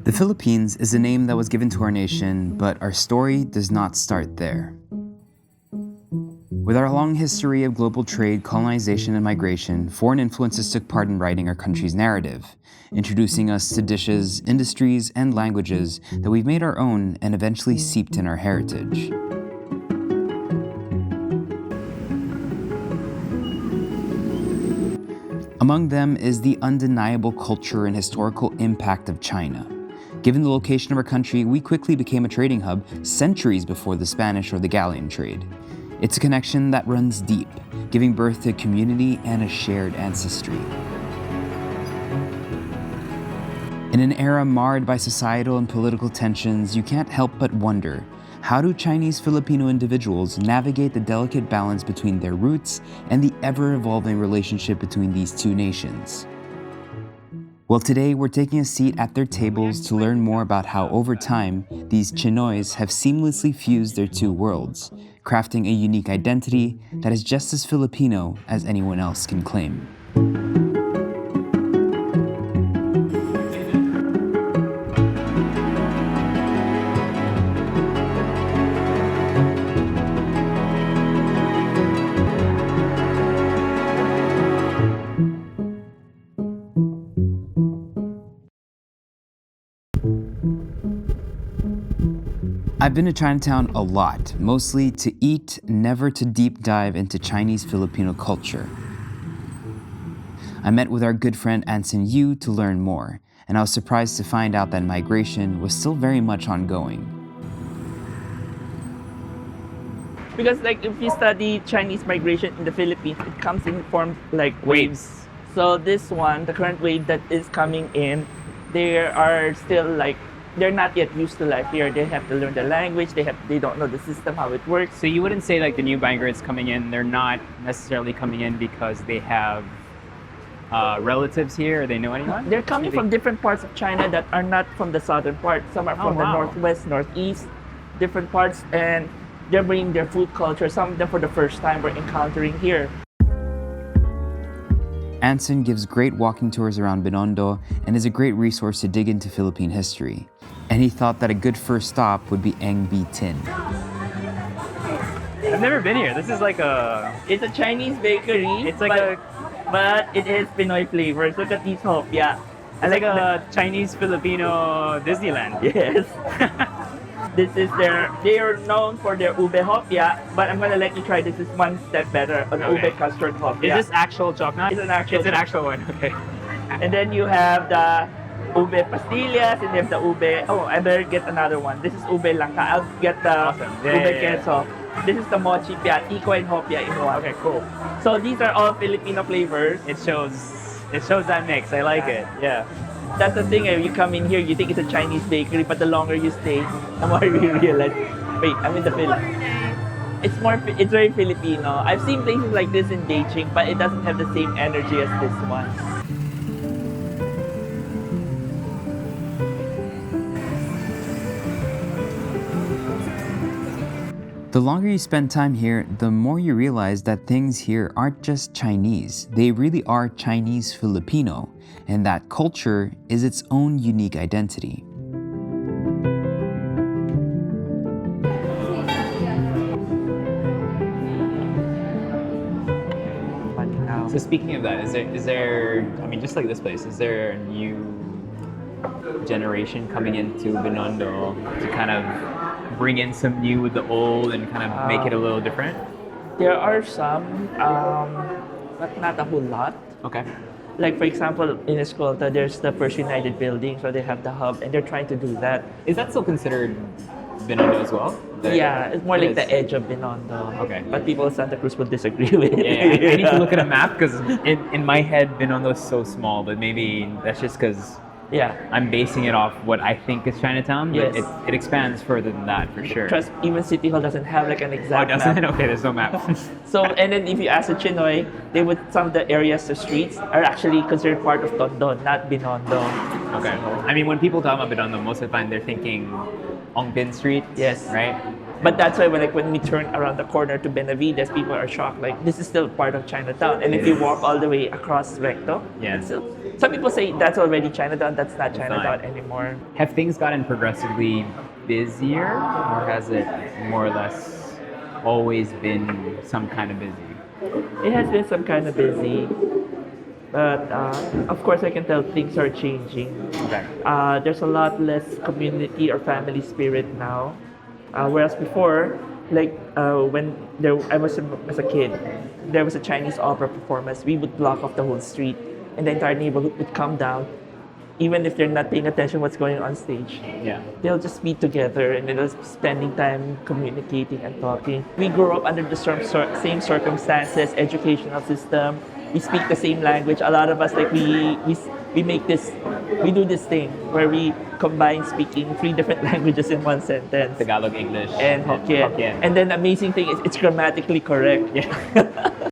The Philippines is a name that was given to our nation, but our story does not start there. With our long history of global trade, colonization, and migration, foreign influences took part in writing our country's narrative, introducing us to dishes, industries, and languages that we've made our own and eventually seeped in our heritage. Among them is the undeniable culture and historical impact of China. Given the location of our country, we quickly became a trading hub centuries before the Spanish or the galleon trade. It's a connection that runs deep, giving birth to a community and a shared ancestry. In an era marred by societal and political tensions, you can't help but wonder, how do Chinese-Filipino individuals navigate the delicate balance between their roots and the ever-evolving relationship between these two nations? Well, today we're taking a seat at their tables to learn more about how over time, these Tsinoys have seamlessly fused their two worlds, crafting a unique identity that is just as Filipino as anyone else can claim. I've been to Chinatown a lot, mostly to eat, never to deep dive into Chinese-Filipino culture. I met with our good friend Anson Yu to learn more, and I was surprised to find out that migration was still very much ongoing. Because if you study Chinese migration in the Philippines, it comes in forms like waves. So this one, the current wave that is coming in, they are still they're not yet used to life here. They have to learn the language. They don't know the system, how it works. So you wouldn't say the new migrants coming in, they're not necessarily coming in because they have relatives here or they know anyone? They're coming from different parts of China that are not from the southern part. Some are from the northwest, northeast, different parts, and they're bringing their food culture. Some of them for the first time we're encountering here. Anson gives great walking tours around Binondo and is a great resource to dig into Philippine history. And he thought that a good first stop would be Eng Bee Tin. I've never been here. This is It's a Chinese bakery. It's but it is Pinoy flavors. Look at these hopia. It's like a Chinese-Filipino Disneyland. Yes. They are known for their ube hopia, but I'm gonna let you try this. It's one step better, an ube custard hopia. Is this actual chocolate? It's an actual one, okay. And then you have the ube pastillas, and you have the ube. Oh, I better get another one. This is ube langka. I'll get the ube queso. This is the mochi piatico and hopia in one. Okay, cool. So these are all Filipino flavors. It shows that mix. I like it. Yeah. That's the thing, you come in here, you think it's a Chinese bakery, but the longer you stay, the more you realize, wait, I'm in the Philippines. It's very Filipino. I've seen places like this in Beijing, but it doesn't have the same energy as this one. The longer you spend time here, the more you realize that things here aren't just Chinese. They really are Chinese-Filipino, and that culture is its own unique identity. So speaking of that, is there just like this place, is there a new generation coming into Binondo to kind of bring in some new with the old and kind of make it a little different? There are some, but not a whole lot. Okay. Like for example, in Escolta, there's the First United building, so they have the hub, and they're trying to do that. Is that still considered Binondo as well? Yeah, it's more like the edge of Binondo. Okay. But people in Santa Cruz will disagree with it. Yeah, I need to look at a map because in my head, Binondo is so small, but maybe that's just because I'm basing it off what I think is Chinatown, but it expands further than that for sure. Trust, even City Hall doesn't have an exact doesn't map. Okay, there's no map. So, and then if you ask the Chinoy, some of the areas, the streets, are actually considered part of Tondo, not Binondo. Okay. I mean, when people talk about Binondo, most of the time they're thinking Ong Bin Street. Yes. Right? But that's why when we turn around the corner to Benavidez, people are shocked. This is still part of Chinatown. And if you walk all the way across Recto, it's still Some people say that's already Chinatown. That's not It's Chinatown not. anymore. Have things gotten progressively busier, or has it more or less always been some kind of busy? It has been some kind of busy, but of course I can tell things are changing. Okay. There's a lot less community or family spirit now, whereas before, when I was as a kid, there was a Chinese opera performance. We would block off the whole street, and the entire neighborhood would come down, even if they're not paying attention what's going on stage. Yeah. They'll just be together and they'll just spending time communicating and talking. We grew up under the same circumstances, educational system. We speak the same language. A lot of us, we do this thing where we combine speaking 3 different languages in one sentence. Tagalog, English, And Hokkien. And then the amazing thing is it's grammatically correct. Yeah.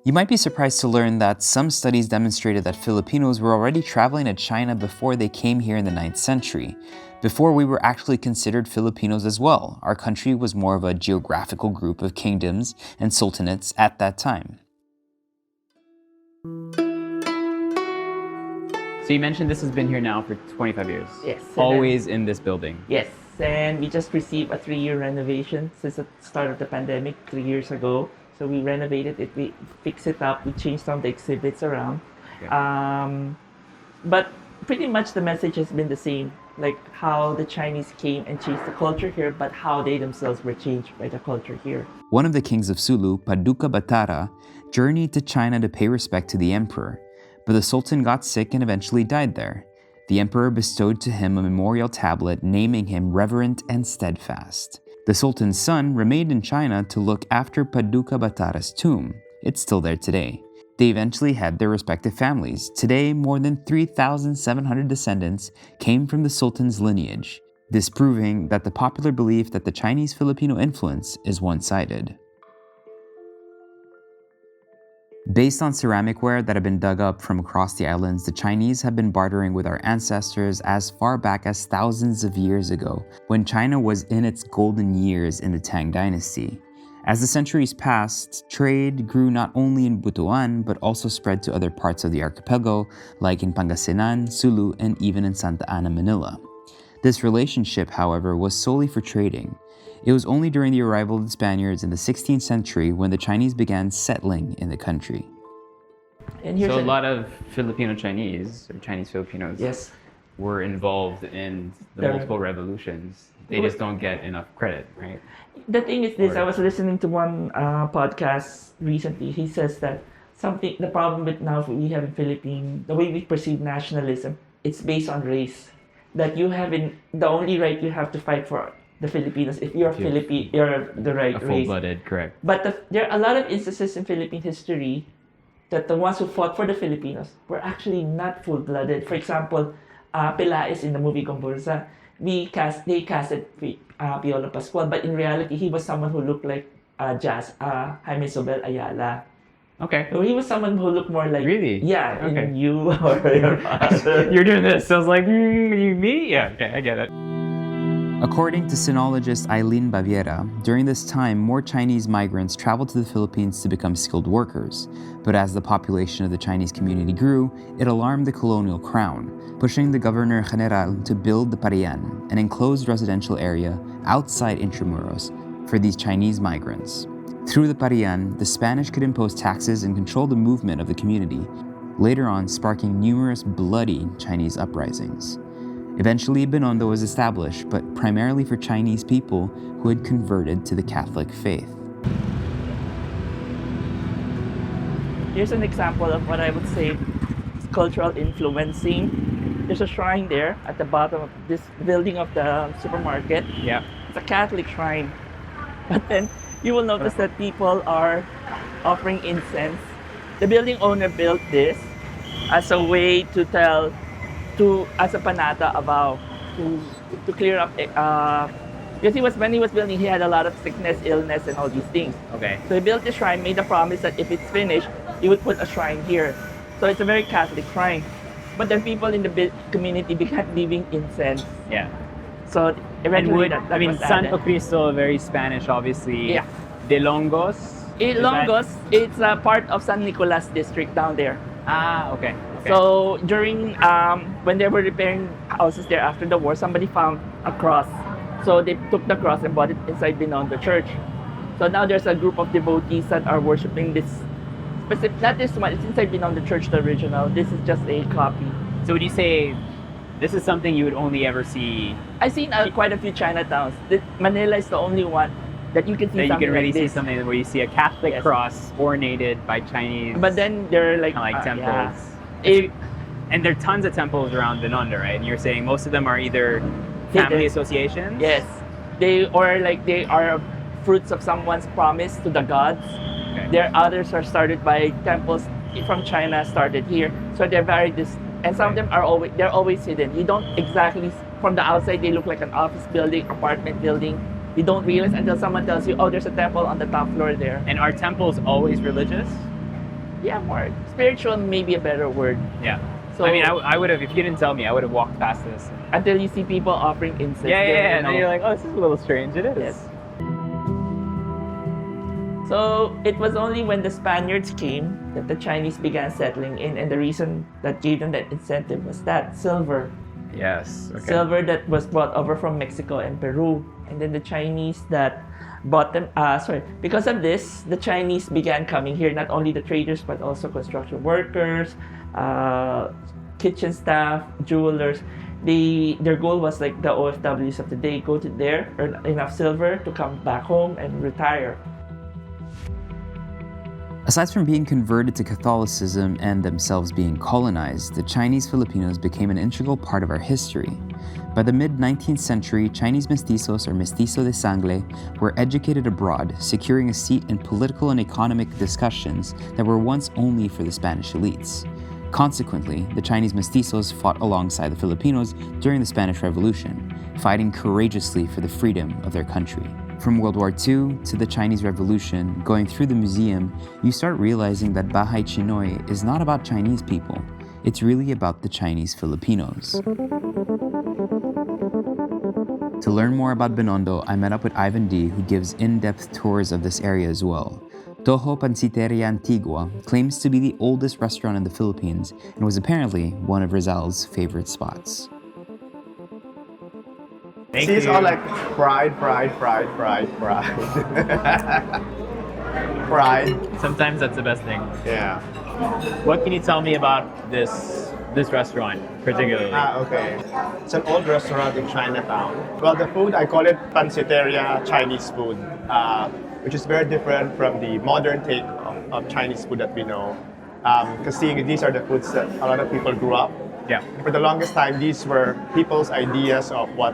You might be surprised to learn that some studies demonstrated that Filipinos were already traveling to China before they came here in the 9th century. Before we were actually considered Filipinos as well, our country was more of a geographical group of kingdoms and sultanates at that time. So you mentioned this has been here now for 25 years. Yes. Always in this building. Yes, and we just received a 3-year renovation since the start of the pandemic 3 years ago. So we renovated it, we fixed it up, we changed some of the exhibits around. Okay. But pretty much the message has been the same, like how the Chinese came and changed the culture here, but how they themselves were changed by the culture here. One of the kings of Sulu, Paduka Batara, journeyed to China to pay respect to the emperor, but the sultan got sick and eventually died there. The emperor bestowed to him a memorial tablet naming him reverent and steadfast. The sultan's son remained in China to look after Paduka Batara's tomb. It's still there today. They eventually had their respective families. Today, more than 3,700 descendants came from the sultan's lineage, disproving that the popular belief that the Chinese-Filipino influence is one-sided. Based on ceramic ware that have been dug up from across the islands, the Chinese have been bartering with our ancestors as far back as thousands of years ago, when China was in its golden years in the Tang Dynasty. As the centuries passed, trade grew not only in Butuan, but also spread to other parts of the archipelago, like in Pangasinan, Sulu, and even in Santa Ana, Manila. This relationship, however, was solely for trading. It was only during the arrival of the Spaniards in the 16th century when the Chinese began settling in the country. And So a lot of Filipino Chinese, or Chinese Filipinos, Yes. were involved in the multiple revolutions. They just don't get enough credit, right? The thing is this, I was listening to one podcast recently. He says that the problem with now we have in Philippines, the way we perceive nationalism, it's based on race. That the only right you have to fight for the Filipinos, if you're you're the right A race. full-blooded, correct. But there are a lot of instances in Philippine history that the ones who fought for the Filipinos were actually not full-blooded. For example, Pelaez in the movie Gomburza, they casted Piolo Pascual, but in reality, he was someone who looked like Jaime Sobel Ayala. Okay. So he was someone who looked more like... Really? Yeah, Okay. in you or your father. You're doing this. So I was like, me? Yeah, okay, I get it. According to sinologist Eileen Baviera, during this time, more Chinese migrants traveled to the Philippines to become skilled workers. But as the population of the Chinese community grew, it alarmed the colonial crown, pushing the Governor General to build the Parian, an enclosed residential area outside Intramuros, for these Chinese migrants. Through the Parian, the Spanish could impose taxes and control the movement of the community, later on sparking numerous bloody Chinese uprisings. Eventually, Binondo was established, but primarily for Chinese people who had converted to the Catholic faith. Here's an example of what I would say is cultural influencing. There's a shrine there at the bottom of this building of the supermarket. Yeah. It's a Catholic shrine. But then you will notice that people are offering incense. The building owner built this as a way to as a panata about to clear up because when he was building, he had a lot of sickness, illness, and all these things. Okay. So he built this shrine, made a promise that if it's finished, he would put a shrine here. So it's a very Catholic shrine. But then people in the community began leaving incense. Yeah. So And eventually would, that I mean, was Santo added. Cristo, very Spanish, obviously. Yeah. Delongos? Ilongos, it's a part of San Nicolas district down there. Okay. So during when they were repairing houses there after the war, somebody found a cross. So they took the cross and brought it inside Binondo Church. So now there's a group of devotees that are worshiping this specific, not this one, it's inside Binondo Church, the original. This is just a copy. So would you say this is something you would only ever see? I've seen quite a few Chinatowns. Manila is the only one that you can see that you something can really like see this. something where you see a Catholic cross ornated by Chinese. But then there are like, like temples. Yeah. And there are tons of temples around Binondo, right? And you're saying most of them are either family associations? Yes. They are fruits of someone's promise to the gods. Okay. There others are started by temples from China started here. So they're very and some of them are always hidden. You don't exactly from the outside they look like an office building, apartment building. You don't realize until someone tells you, oh, there's a temple on the top floor there. And are temples always religious? Yeah, more spiritual, maybe a better word. Yeah. So I mean, I would have, if you didn't tell me, I would have walked past this. until you see people offering incense. Yeah. And then you're like, oh, this is a little strange. It is. Yes. So it was only when the Spaniards came that the Chinese began settling in, and the reason that gave them that incentive was that silver. Yes. Okay. Silver that was brought over from Mexico and Peru. And then the Chinese that bought them, because of this, the Chinese began coming here, not only the traders, but also construction workers, kitchen staff, jewelers. Their goal was like the OFWs of the day, go to there, earn enough silver to come back home and retire. Aside from being converted to Catholicism and themselves being colonized, the Chinese Filipinos became an integral part of our history. By the mid-19th century, Chinese mestizos or mestizo de sangre were educated abroad, securing a seat in political and economic discussions that were once only for the Spanish elites. Consequently, the Chinese mestizos fought alongside the Filipinos during the Spanish Revolution, fighting courageously for the freedom of their country. From World War II to the Chinese Revolution, going through the museum, you start realizing that Bahay Tsinoy is not about Chinese people. It's really about the Chinese Filipinos. To learn more about Binondo, I met up with Ivan D, who gives in-depth tours of this area as well. Ho Panciteria Antigua claims to be the oldest restaurant in the Philippines and was apparently one of Rizal's favorite spots. See, it's all like fried. Fried. Sometimes that's the best thing. Yeah. What can you tell me about this restaurant particularly? Okay. It's an old restaurant in Chinatown. Well, the food, I call it Panciteria Chinese food, which is very different from the modern take of Chinese food that we know. Because these are the foods that a lot of people grew up. Yeah. For the longest time, these were people's ideas of what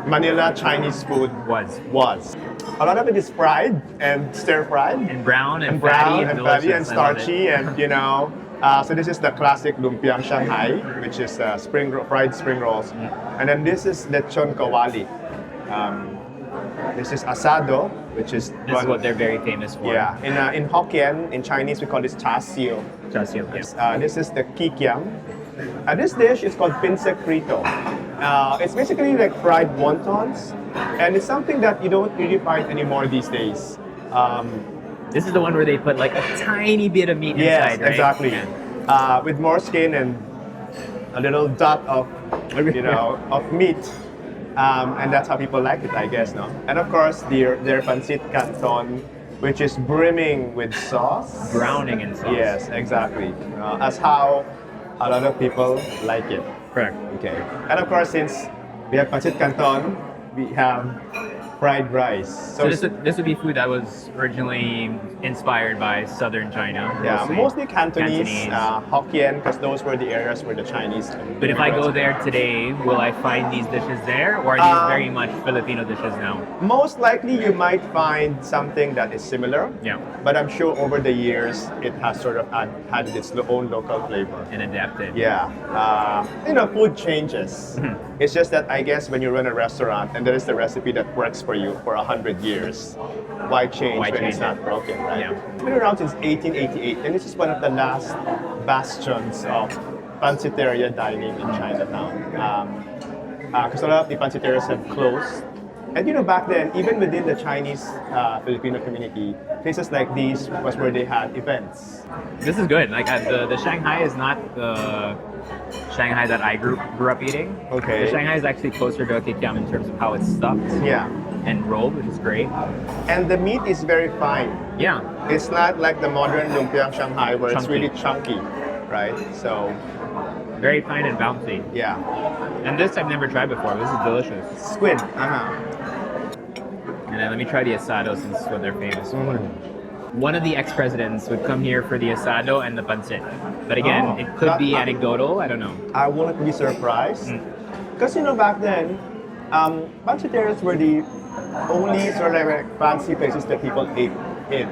Manila Chinese food was. A lot of it is fried and stir-fried. And brown and fatty delicious. and starchy, and so this is the classic lumpiang Shanghai, which is fried spring rolls. And then this is lechon kawali. This is asado, which is what they're very famous for. Yeah, in Hokkien, in Chinese, we call this char siu. Yes. This is the kikiam. This dish is called pinse frito. It's basically like fried wontons, and it's something that you don't really find anymore these days. This is the one where they put like a tiny bit of meat inside, right? Exactly. With more skin and a little dot of meat. And that's how people like it, I guess, no? And of course, their pancit canton, which is brimming with sauce. Drowning in sauce. Yes, exactly. As how a lot of people like it. Correct. Okay. And of course, since we have pancit canton, we have fried rice. So this would be food that was originally inspired by southern China. Yeah, mostly Cantonese. Hokkien, because those were the areas where the Chinese. But if I go there today, will I find these dishes there, or are these very much Filipino dishes now? Most likely, you might find something that is similar. Yeah. But I'm sure over the years, it has sort of had its own local flavor. And adapted. Yeah. Food changes. Mm-hmm. It's just that I guess when you run a restaurant and there is the recipe that works for you for 100 years, why change when it's not broken, right? Yeah. It's been around since 1888, and this is one of the last bastions of Panciteria dining in Chinatown. Because a lot of the Panciterias have closed And back then, even within the Chinese Filipino community, places like these was where they had events. This is good. Like the Shanghai is not the Shanghai that I grew up eating. Okay. The Shanghai is actually closer to a kikiam in terms of how it's stuffed. Yeah. And rolled, which is great. And the meat is very fine. Yeah. It's not like the modern lumpia Shanghai where it's really chunky, right? So very fine and bouncy. Yeah. And this I've never tried before. This is delicious. Squid. And then let me try the asado since it's what they're famous for. One of the ex-presidents would come here for the asado and the pancit. But again, it could be anecdotal. I don't know. I wouldn't be surprised. Because back then, panciterias were the only sort of like fancy places that people ate in,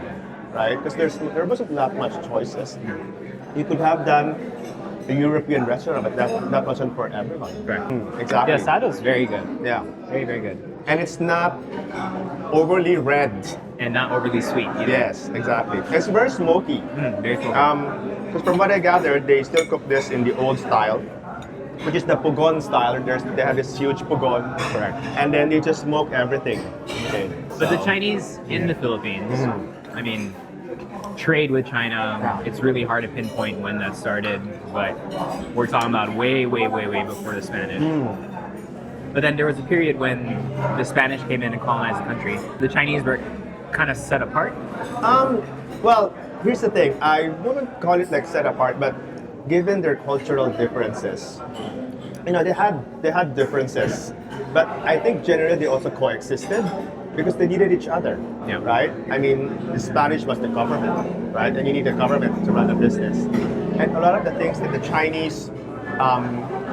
right? Because there wasn't that much choices. You could have done a European restaurant, but that wasn't for everyone. Correct. Exactly. The asado is very good. Yeah. Very, very good. And it's not overly red. And not overly sweet either. Yes, exactly. It's very smoky. Very smoky. Because from what I gathered, they still cook this in the old style, which is the pugon style. They have this huge pugon. Correct. And then they just smoke everything. Okay. But the Chinese in the Philippines, I mean, trade with China, it's really hard to pinpoint when that started, but we're talking about way, way, way, way before the Spanish. But then there was a period when the Spanish came in and colonized the country. The Chinese were kind of set apart. Well, here's the thing. I wouldn't call it like set apart, but given their cultural differences, they had differences. But I think generally they also coexisted because they needed each other, right? I mean, the Spanish was the government, right? And you need a government to run a business. And a lot of the things that the Chinese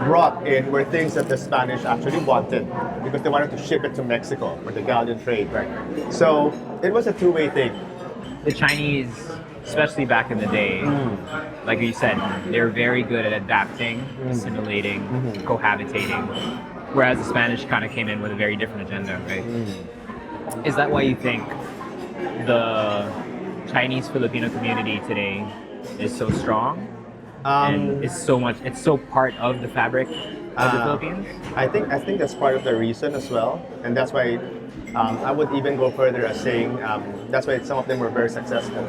brought in were things that the Spanish actually wanted because they wanted to ship it to Mexico for the galleon trade. Right. So it was a two-way thing. The Chinese, especially back in the day, like you said, they're very good at adapting, assimilating, cohabitating, whereas the Spanish kind of came in with a very different agenda, right? Is that why you think the Chinese-Filipino community today is so strong? And it's so part of the fabric of the Philippines? I think that's part of the reason as well. And that's why I would even go further as saying that's why some of them were very successful.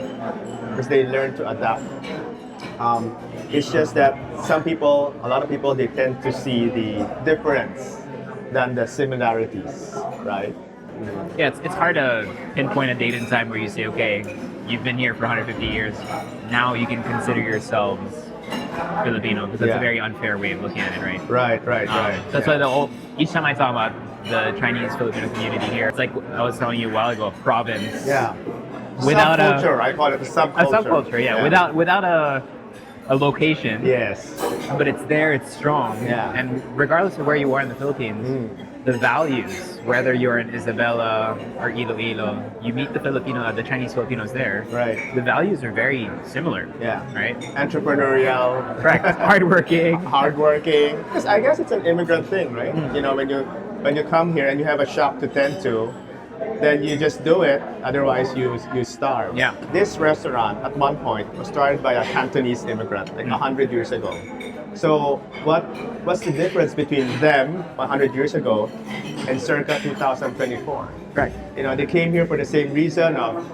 Because they learned to adapt. It's just that a lot of people, they tend to see the difference than the similarities, right? Yeah, it's hard to pinpoint a date and time where you say, okay, you've been here for 150 years, now you can consider yourselves Filipino, because that's a very unfair way of looking at it, right? Right. That's why each time I talk about the Chinese-Filipino community here, it's like I was telling you a while ago, a province. Yeah. Without subculture, I call it a subculture. A subculture, yeah. Without a location. Yes. But it's there, it's strong. Yeah. And regardless of where you are in the Philippines, the values, whether you're in Isabela or Iloilo, you meet the Chinese Filipinos there. Right. The values are very similar. Yeah. Right? Entrepreneurial. Correct. Hardworking. Because I guess it's an immigrant thing, right? When you come here and you have a shop to tend to, then you just do it, otherwise you starve. Yeah. This restaurant at one point was started by a Cantonese immigrant, like 100 years ago. So what's the difference between them 100 years ago and circa 2024? Right. They came here for the same reason of,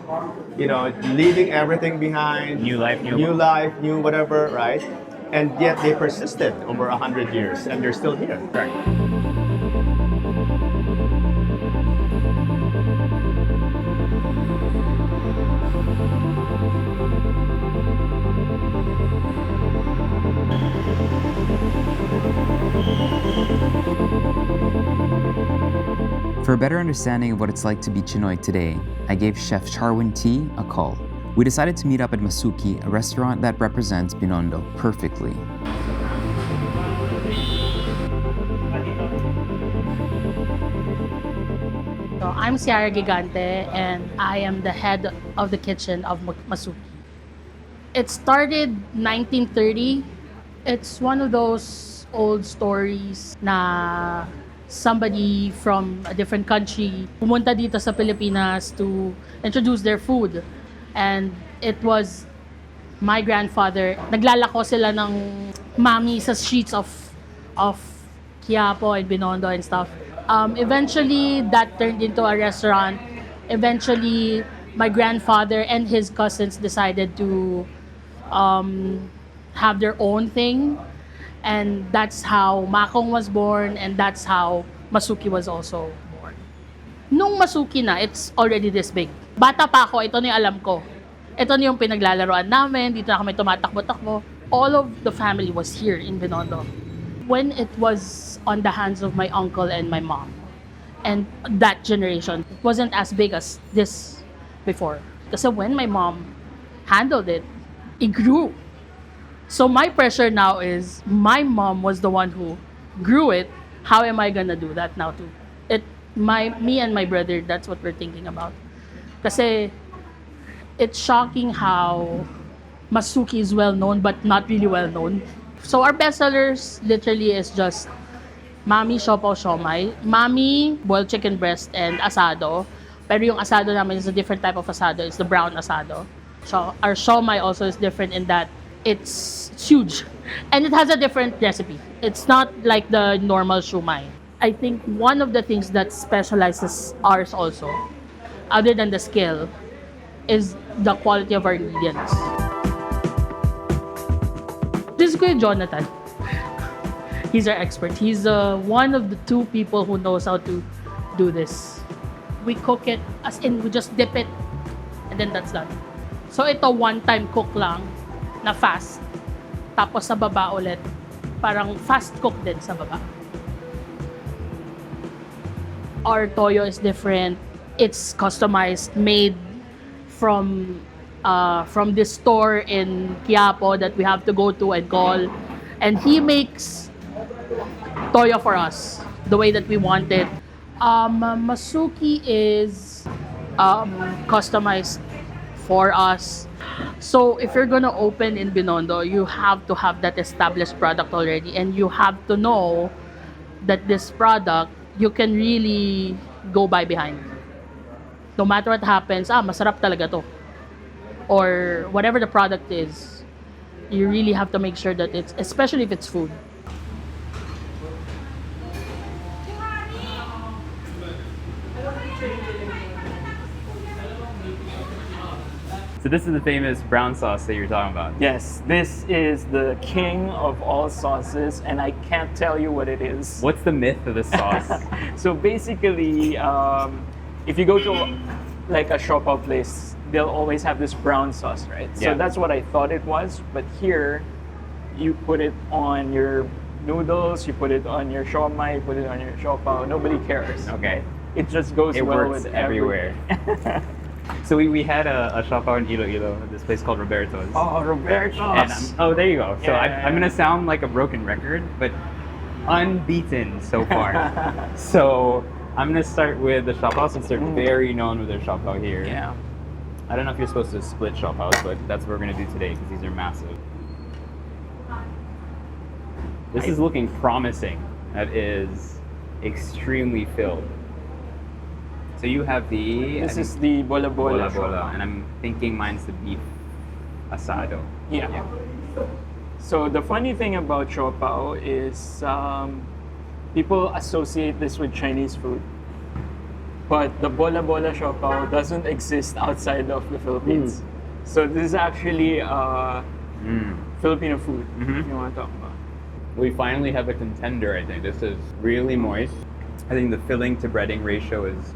leaving everything behind. New life, new whatever, right? And yet they persisted over 100 years and they're still here. Right. For a better understanding of what it's like to be Chinoy today, I gave Chef Sharwin Tee a call. We decided to meet up at Masuki, a restaurant that represents Binondo perfectly. So I'm Ciara Gigante and I am the head of the kitchen of Masuki. It started 1930. It's one of those old stories na somebody from a different country pumunta dito sa Pilipinas to introduce their food. And it was my grandfather. Naglalako sila ng mami sa streets of Quiapo and Binondo and stuff. Eventually, that turned into a restaurant. Eventually, my grandfather and his cousins decided to have their own thing. And that's how Makong was born, and that's how Masuki was also born. Nung Masuki na, it's already this big. Bata pa ako, ito na yung alam ko. Ito na yung pinaglalaroan namin, dito na kami tumatakbo-takbo. All of the family was here in Binondo. When it was on the hands of my uncle and my mom, and that generation, it wasn't as big as this before. Kasi when my mom handled it, it grew. So my pressure now is, my mom was the one who grew it. How am I gonna do that now too? Me and my brother, that's what we're thinking about. Kasi it's shocking how Masuki is well known but not really well known. So our best sellers literally is just Mami Siopaw Siomai, Mami boiled chicken breast and asado. Pero yung asado namin is a different type of asado. It's the brown asado. So our siomai also is different in that it's huge and it has a different recipe. It's not like the normal siomai. I think one of the things that specializes ours also, other than the skill, is the quality of our ingredients. This is Kuya Jonathan. He's our expert. He's one of the two people who knows how to do this. We cook it, as in we just dip it, and then that's done. So ito one-time cook lang, na fast. Tapos sa baba ulit, parang fast cook din sa baba. Our toyo is different. It's customized, made from this store in Quiapo that we have to go to and call. And he makes toyo for us the way that we want it. Masuki is customized for us. So if you're gonna open in Binondo, you have to have that established product already, and you have to know that this product you can really go by behind. No matter what happens, masarap talaga to. Or whatever the product is, you really have to make sure that it's, especially if it's food. So this is the famous brown sauce that you're talking about. Yes, this is the king of all sauces, and I can't tell you what it is. What's the myth of this sauce? So basically, if you go to like a siopaw place, they'll always have this brown sauce, right? So Yeah. that's what I thought it was. But here, you put it on your noodles, you put it on your siomai, you put it on your siopaw. Nobody cares. Okay. It just goes It well works with everywhere. So we had a siopaw in Iloilo, this place called Roberto's. Oh, Roberto's. And there you go. So Yeah. I'm gonna sound like a broken record, but unbeaten so far. So I'm gonna start with the siopaw since they're very known with their siopaw here. Yeah. I don't know if you're supposed to split siopaws, but that's what we're gonna do today because these are massive. This is looking promising. That is extremely filled. So you have the... This is the bola bola. bola, and I'm thinking mine's the beef asado. Yeah. So the funny thing about siopaw is people associate this with Chinese food. But the bola bola siopaw doesn't exist outside of the Philippines. So this is actually Filipino food, if you want to talk about. We finally have a contender, I think. This is really moist. I think the filling to breading ratio is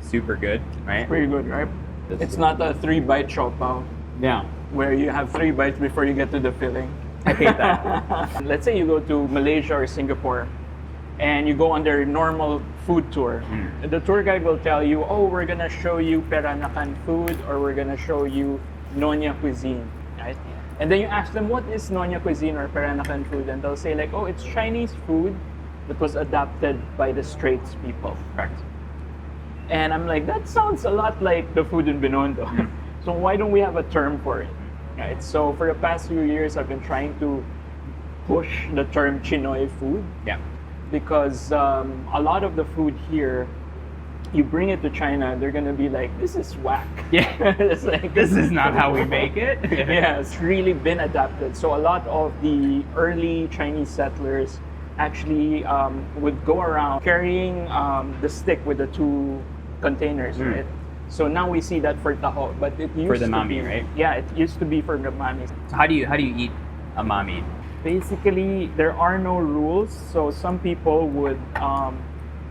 super good, right? Pretty good, right? It's not a 3-bite siopaw Yeah. where you have 3 bites before you get to the filling. I hate that. Let's say you go to Malaysia or Singapore and you go on their normal food tour. The tour guide will tell you, oh, we're gonna show you Peranakan food, or we're gonna show you Nonya cuisine, right? And then you ask them, what is Nonya cuisine or Peranakan food? And they'll say like, oh, it's Chinese food that was adapted by the Straits people. Correct. And I'm like, that sounds a lot like the food in Binondo. So why don't we have a term for it? Right? So for the past few years, I've been trying to push the term Tsinoy food. Yeah. Because a lot of the food here, you bring it to China, they're gonna be like, this is whack. Yeah. It's like, This is not how we make it. yeah, it's really been adapted. So a lot of the early Chinese settlers actually would go around carrying the stick with the two containers, right? So now we see that for taho, but it used For the to mami, be, right? Yeah, it used to be for the mami. So how do you eat a mami? Basically, there are no rules. So some people would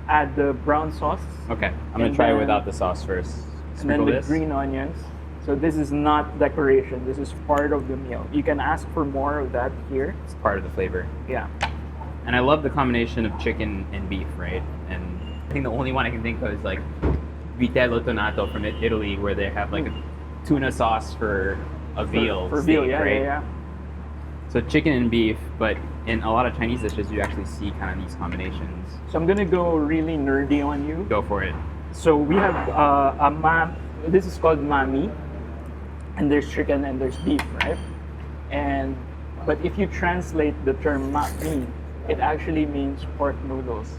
add the brown sauce. Okay, I'm gonna And try it then- without the sauce first. And then Sprinkle the this. green onions. So this is not decoration. This is part of the meal. You can ask for more of that here. It's part of the flavor. Yeah. And I love the combination of chicken and beef, right? And I think the only one I can think of is like vitello tonato from Italy, where they have like a tuna sauce for a veal For steak, veal, yeah, right? yeah. So chicken and beef, but in a lot of Chinese dishes, you actually see kind of these combinations. So I'm gonna go really nerdy on you. Go for it. So we have this is called mami, and there's chicken and there's beef, right? But if you translate the term mami, it actually means pork noodles.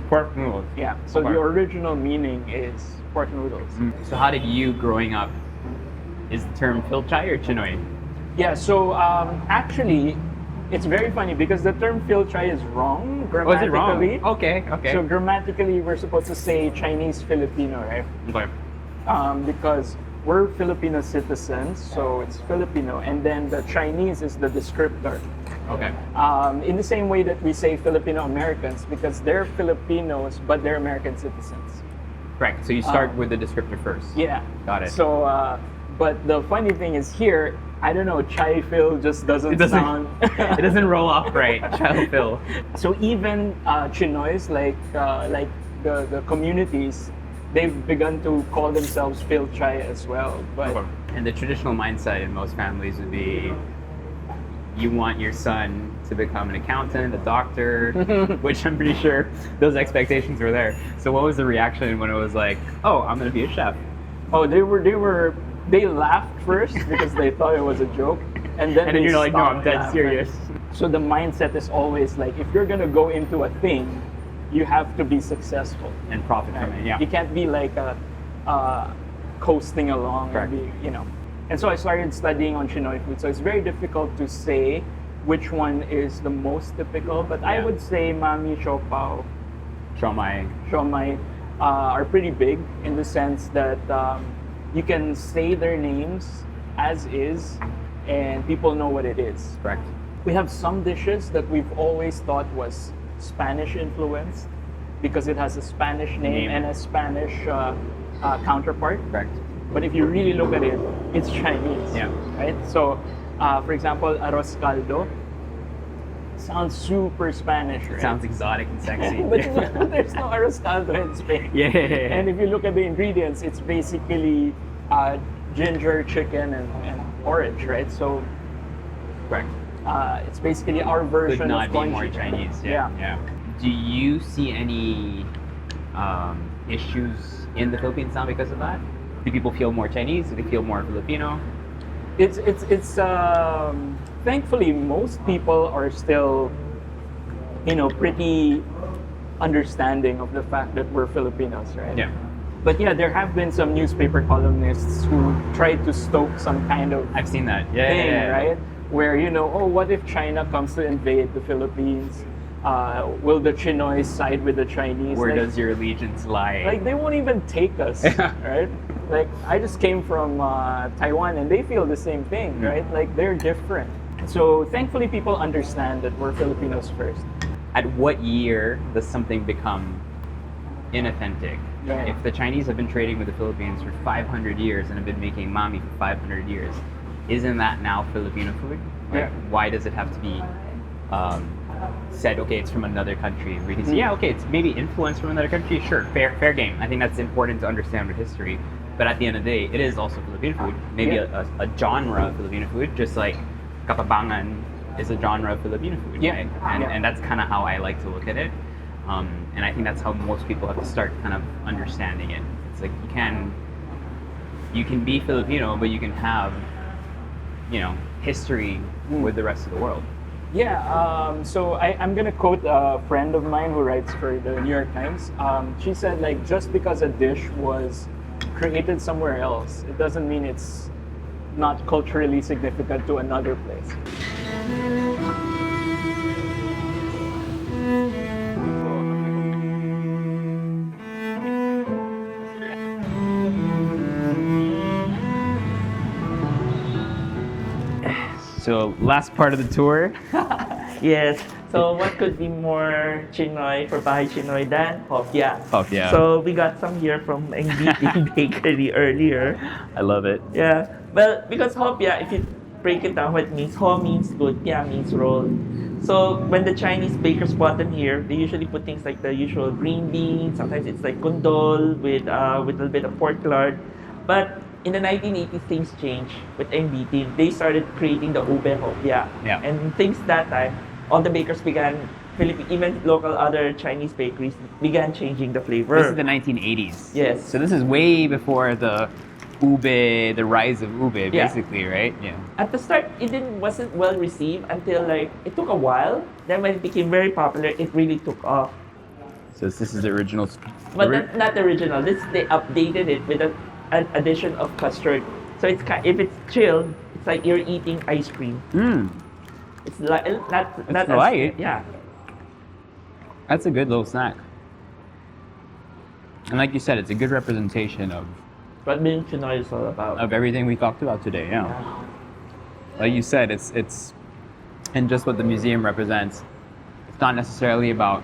Pork noodles. Yeah. So Okay. the original meaning is pork noodles. So how did you, growing up, is the term Philchai or Chinoy? Yeah. So actually, it's very funny because the term Philchai is wrong Oh, is it grammatically. wrong? Okay, okay. So grammatically, we're supposed to say Chinese-Filipino, right? Okay. Because we're Filipino citizens, so it's Filipino, and then the Chinese is the descriptor. Okay. In the same way that we say Filipino Americans, because they're Filipinos, but they're American citizens. Correct. So you start with the descriptor first. Yeah. Got it. So, but the funny thing is here, I don't know, Chai Phil just doesn't sound. It doesn't roll off right. Child Phil. So even Chinoys, like the communities, they've begun to call themselves Phil Chai as well. But And the traditional mindset in most families would be you want your son to become an accountant, a doctor, which I'm pretty sure those expectations were there. So what was the reaction when it was like, oh, I'm going to be a chef? oh, they laughed first because they thought it was a joke, and then And then they you're like, no, I'm stopped dead laughing. serious. So the mindset is always like, if you're gonna go into a thing, you have to be successful. And profit from it, yeah. You can't be like coasting along. Correct. And be, And so I started studying on Chinoy food. So it's very difficult to say which one is the most typical, but I Yeah. would say mami, siopao, Siomai. siomai are pretty big in the sense that you can say their names as is, and people know what it is. Correct. We have some dishes that we've always thought was Spanish influenced because it has a Spanish name and a Spanish counterpart. Correct. But if you really look at it, it's Chinese. Yeah. Right? So, for example, arroz caldo sounds super Spanish, right? It sounds exotic and sexy. But there's no arroz caldo in Spain. Yeah. And if you look at the ingredients, it's basically ginger, chicken, and porridge, right? So Correct. it's basically our version Could not of be congee. more Chinese. Yeah. Yeah. Do you see any issues in the Philippines now because of that? Do people feel more Chinese? Do they feel more Filipino? It's thankfully most people are still pretty understanding of the fact that we're Filipinos, right? Yeah. But yeah, there have been some newspaper columnists who tried to stoke some kind of I've seen that. Yeah. thing, yeah. right? Where oh, what if China comes to invade the Philippines? Will the Chinoys side with the Chinese? Where does your allegiance lie? Like they won't even take us, right? Like I just came from Taiwan and they feel the same thing, right? Like they're different. So thankfully people understand that we're Filipinos first. At what year does something become inauthentic? Right. If the Chinese have been trading with the Philippines for 500 years and have been making mami for 500 years, isn't that now Filipino food? Like, Yeah. why does it have to be said, okay, it's from another country? We can say, yeah, okay, it's maybe influenced from another country. Sure, fair game. I think that's important to understand with history. But at the end of the day, it is also Filipino food. Maybe Yeah. a genre of Filipino food, just like kapabangan is a genre of Filipino food. Yeah. Right? And that's kind of how I like to look at it. And I think that's how most people have to start kind of understanding it. It's like you can be Filipino, but you can have, history with the rest of the world. Yeah, so I'm gonna quote a friend of mine who writes for the New York Times. She said, like, just because a dish was created somewhere else, it doesn't mean it's not culturally significant to another place. So last part of the tour. Yes. So what could be more Chinoy for Bahay Tsinoy than hopya? Hopya. So we got some here from Eng Bee Tin Bakery earlier. I love it. Yeah. Well, because hopya, if you break it down, what it means, ho means good, pia means roll. So when the Chinese bakers bought them here, they usually put things like the usual green beans. Sometimes it's like kundol with a little bit of pork lard. But in the 1980s, things changed with Eng Bee Tin. They started creating the ube hopya. Yeah. And things that time, all the bakers began, even local other Chinese bakeries began changing the flavor. This is the 1980s. Yes. So this is way before the rise of ube, basically, right? Yeah. At the start, wasn't well received until like it took a while. Then when it became very popular, it really took off. So this is the original. But not the original. They updated it with an addition of custard. So if it's chilled, it's like you're eating ice cream. It's like not light. Yeah. That's a good little snack. And like you said, it's a good representation of What being Pinoy is all about. everything we talked about today. Yeah. Like you said, it's and just what the museum represents. It's not necessarily about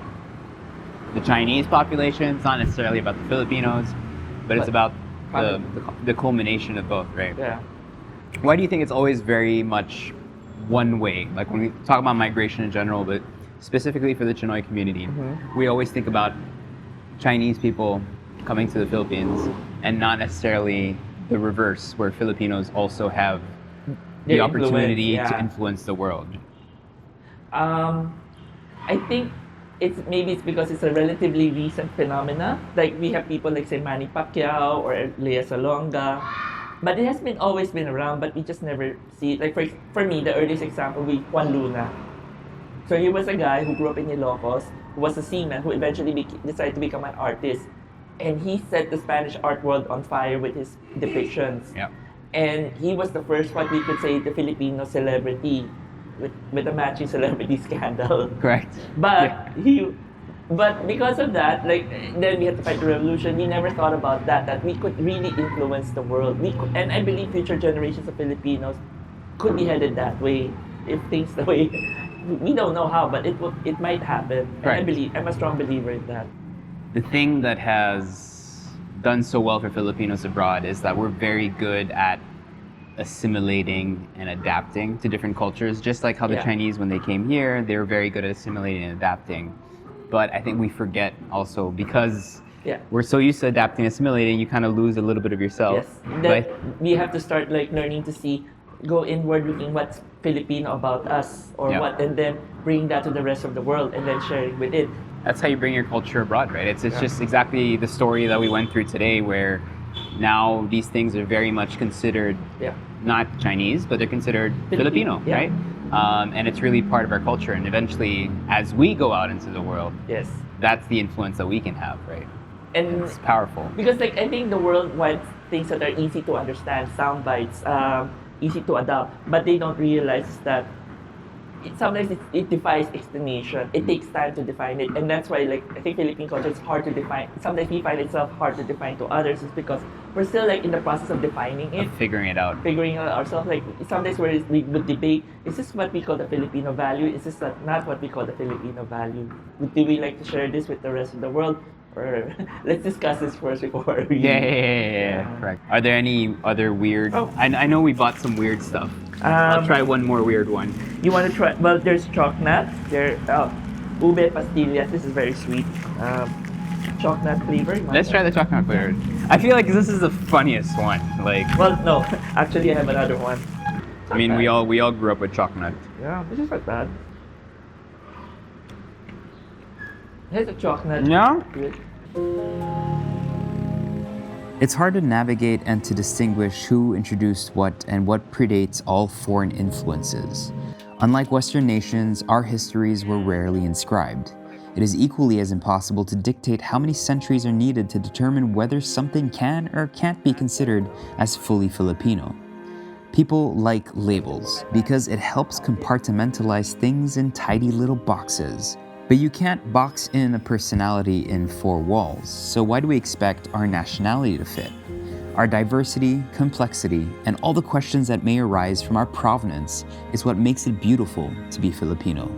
the Chinese population. It's not necessarily about the Filipinos, but it's about the culmination of both, right? Yeah. Why do you think it's always very much one way? Like when we talk about migration in general, but specifically for the Chinoy community, we always think about Chinese people coming to the Philippines and not necessarily the reverse, where Filipinos also have the opportunity to influence the world. I think it's because it's a relatively recent phenomena. Like we have people like say Manny Pacquiao or Lea Salonga, but it has always been around, but we just never see it. Like for me, the earliest example would be Juan Luna. So he was a guy who grew up in Ilocos, who was a seaman, who eventually decided to become an artist, and he set the Spanish art world on fire with his depictions. Yeah. And he was the first, what we could say, the Filipino celebrity with a matching celebrity scandal. Correct. But but because of that, like then we had to fight the revolution. We never thought about that we could really influence the world. And I believe future generations of Filipinos could be headed that way if things the way we don't know how, but it might happen. And Right. I'm a strong believer in that. The thing that has done so well for Filipinos abroad is that we're very good at assimilating and adapting to different cultures, just like how the Chinese, when they came here, they were very good at assimilating and adapting. But I think we forget also, because we're so used to adapting and assimilating, you kind of lose a little bit of yourself. Yes. We have to start like learning to go inward, looking what's Filipino about us, or what, and then bring that to the rest of the world, and then sharing with it. That's how you bring your culture abroad, right? It's just exactly the story that we went through today, where now these things are very much considered not Chinese, but they're considered Filipino, right? And it's really part of our culture. And eventually, as we go out into the world, that's the influence that we can have, right? And it's powerful. Because like I think the world wants things that are easy to understand, sound bites, easy to adopt, but they don't realize that sometimes it defies explanation. It takes time to define it, and that's why like I think Philippine culture is hard to define. Sometimes we find itself hard to define to others, is because we're still like in the process of defining it, figuring it out ourselves. Like sometimes we would debate: is this what we call the Filipino value? Is this not what we call the Filipino value? Do we like to share this with the rest of the world? Or let's discuss this first before we... Yeah. Correct. Are there any other weird... I know we bought some weird stuff. I'll try one more weird one. You want to try... Well, there's chocolate. There... ube pastillas. This is very sweet. Chocolate flavor. Let's try the chocolate flavor. I feel like this is the funniest one. Like... Well, no. Actually, I have another one. I mean, we all grew up with chocolate. Yeah, this is not bad. Here's a chocolate. Yeah? It's hard to navigate and to distinguish who introduced what and what predates all foreign influences. Unlike Western nations, our histories were rarely inscribed. It is equally as impossible to dictate how many centuries are needed to determine whether something can or can't be considered as fully Filipino. People like labels because it helps compartmentalize things in tidy little boxes. But you can't box in a personality in four walls, so why do we expect our nationality to fit? Our diversity, complexity, and all the questions that may arise from our provenance is what makes it beautiful to be Filipino.